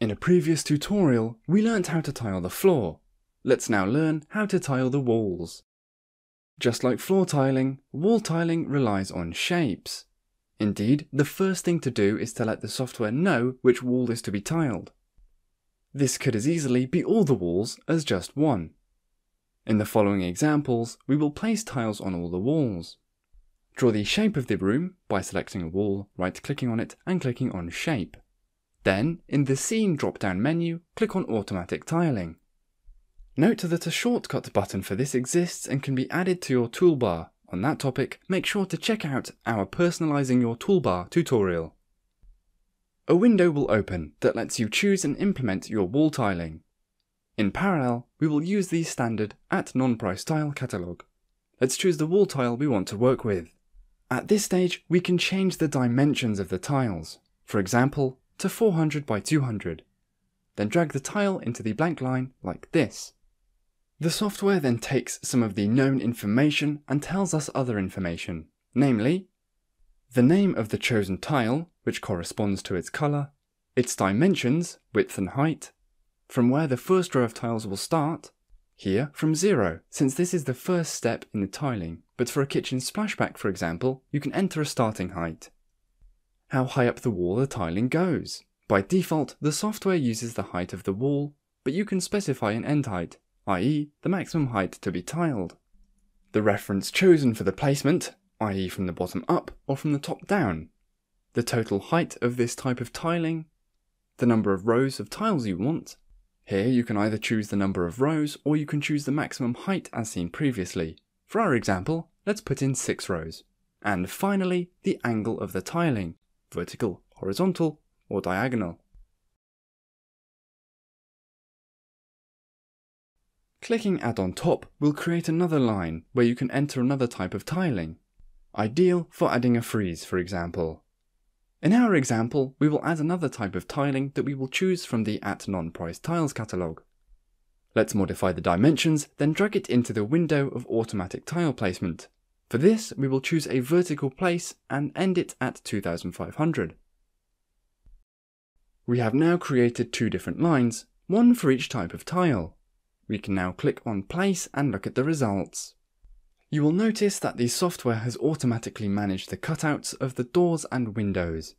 In a previous tutorial, we learnt how to tile the floor. Let's now learn how to tile the walls. Just like floor tiling, wall tiling relies on shapes. Indeed, the first thing to do is to let the software know which wall is to be tiled. This could as easily be all the walls as just one. In the following examples, we will place tiles on all the walls. Draw the shape of the room by selecting a wall, right-clicking on it and clicking on Shape. Then, in the Scene drop-down menu, click on Automatic Tiling. Note that a shortcut button for this exists and can be added to your toolbar. On that topic, make sure to check out our Personalizing Your Toolbar tutorial. A window will open that lets you choose and implement your wall tiling. In parallel, we will use the standard @nonprice tile catalog. Let's choose the wall tile we want to work with. At this stage, we can change the dimensions of the tiles, for example, to 400 by 200. Then drag the tile into the blank line like this. The software then takes some of the known information and tells us other information, namely, the name of the chosen tile, which corresponds to its colour, its dimensions, width and height, from where the first row of tiles will start, here from 0, since this is the first step in the tiling, but for a kitchen splashback for example, you can enter a starting height. How high up the wall the tiling goes. By default, the software uses the height of the wall, but you can specify an end height, i.e. the maximum height to be tiled. The reference chosen for the placement, i.e. from the bottom up or from the top down. The total height of this type of tiling. The number of rows of tiles you want. Here you can either choose the number of rows or you can choose the maximum height as seen previously. For our example, let's put in 6 rows. And finally, the angle of the tiling, vertical, horizontal, or diagonal. Clicking Add on top will create another line where you can enter another type of tiling, ideal for adding a frieze for example. In our example, we will add another type of tiling that we will choose from the @nonprice tiles catalog. Let's modify the dimensions, then drag it into the window of automatic tile placement. For this, we will choose a vertical place and end it at 2500. We have now created 2 different lines, one for each type of tile. We can now click on Place and look at the results. You will notice that the software has automatically managed the cutouts of the doors and windows.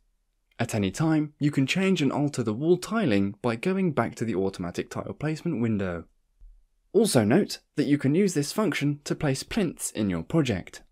At any time, you can change and alter the wall tiling by going back to the automatic tile placement window. Also note that you can use this function to place plinths in your project.